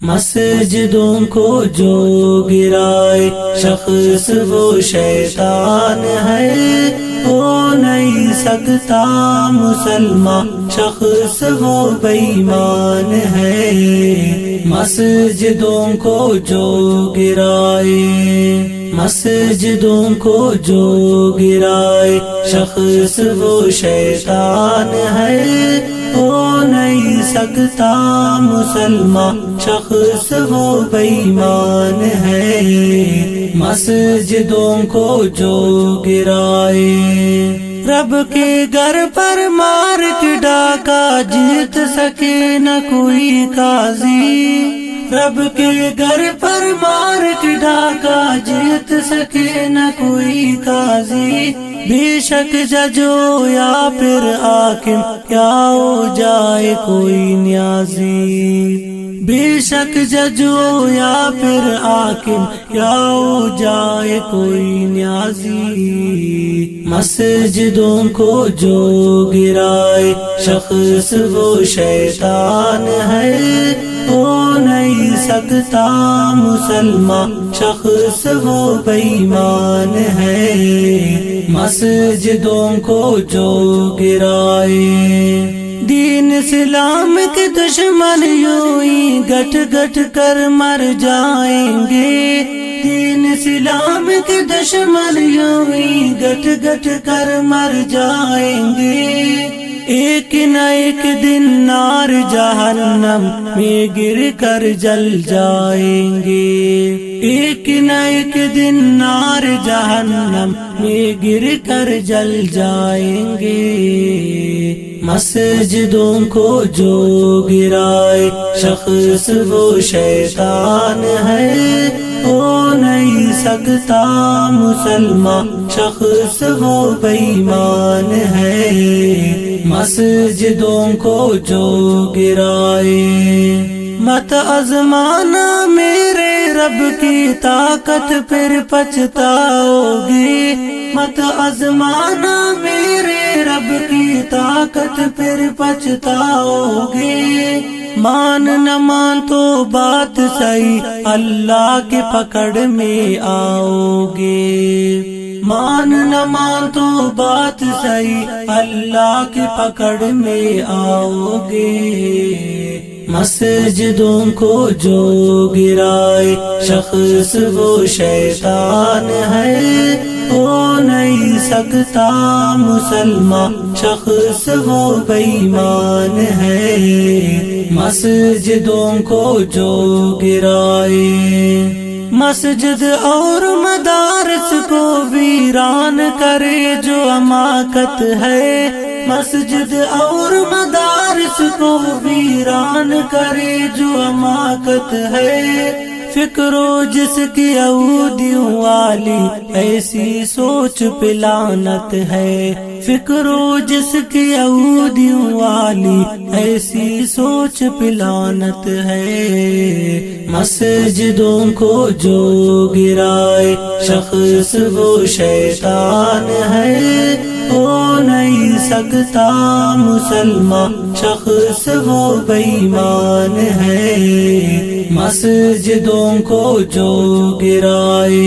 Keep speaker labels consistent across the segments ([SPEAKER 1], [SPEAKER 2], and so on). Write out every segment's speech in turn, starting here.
[SPEAKER 1] مسجدوں کو جو گرائے شخص وہ شیطان ہے، ہو نہیں سکتا مسلمان شخص وہ بے ایمان ہے۔ مسجدوں کو جو گرائے، مسجدوں کو جو گرائے شخص وہ شیطان ہے، ہو نہیں سکتا مسلمان شخص وہ بے ایمان ہے۔ مسجدوں کو جو گرائے، رب کے گھر پر مار کے ڈاکہ جیت سکے نہ کوئی قاضی، رب کے گھر پر مار کے ڈاکہ جیت سکے نہ کوئی قاضی، بے شک جج ہو یا پھر حاکم یا ہو جائے کوئی نیازی، بے شک جج ہو یا پھر حاکم یا ہو جائے کوئی نیازی۔ مسجدوں کو جو گرائے شخص وہ شیطان ہے، ہو نہیں سکتا مسلمان شخص وہ بے ایمان ہے۔ مسجدوں کو جو گرائے، دین اسلام کے دشمن یوں ہی گٹ گٹ کر مر جائیں گے، دین اسلام کے دشمن یوں ہی گٹ گٹ کر مر جائیں گے، ایک نہ ایک دن نار جہنم میں گر کر جل جائیں گے، ایک نہ ایک دن نار جہنم میں گر کر جل جائیں گے۔ مسجدوں کو جو گرائے شخص وہ شیطان ہے، ہو نہیں سکتا مسلمان شخص وہ بے ایمان ہے۔ مسجدوں کو جو گرائے، مت آزمانا میرے رب کی طاقت پھر پچھتاؤ گے، مت آزمانا میرے رب کی طاقت پھر پچھتاؤ گے، مان نہ مان تو بات صحیح اللہ کے پکڑ میں آؤ گے، مان نہ مان تو بات صحیح اللہ کے پکڑ میں آؤ گے۔ مسجدوں کو جو گرائے شخص وہ شیطان ہے، ہو نہیں سکتا مسلمان شخص وہ بے ایمان ہے۔ مسجدوں کو جو گرائے، مسجد اور مدارس کو ویران کرے جو حماقت ہے، مسجد اور مدارس کو ویران کرے جو حماقت ہے، فکرو جس کی یہودیوں والی ایسی سوچ پہ لعنت ہے، فکرو جس کی یہودیوں والی ایسی سوچ پہ لعنت ہے۔ مسجدوں کو جو گرائے شخص وہ شیطان ہے، ہو نہیں سکتا مسلمان شخص وہ بے ایمان ہے۔ مسجدوں کو جو گرائے،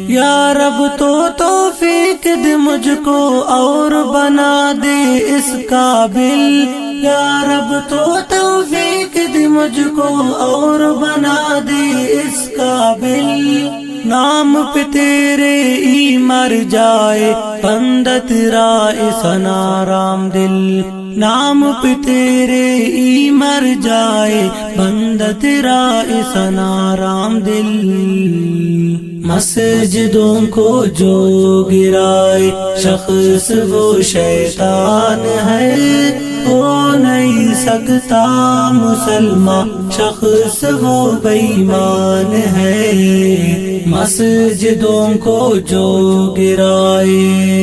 [SPEAKER 1] یا رب تو توفیق دے مجھ کو اور بنا دے اس قابل، یا رب تو توفیق دے مجھ کو اور بنا دے اس قابل، نام پہ تیرے ہی مر جائے بندہ تیرا سنا رام دل، نام پہ تیرے ہی مر جائے بندہ تیرا سنا رام دل۔ مسجدوں کو جو گرائے شخص وہ شیطان ہے، ہو نہیں سکتا مسلمان شخص وہ بے ایمان ہے۔ مسجدوں کو جو گرائے۔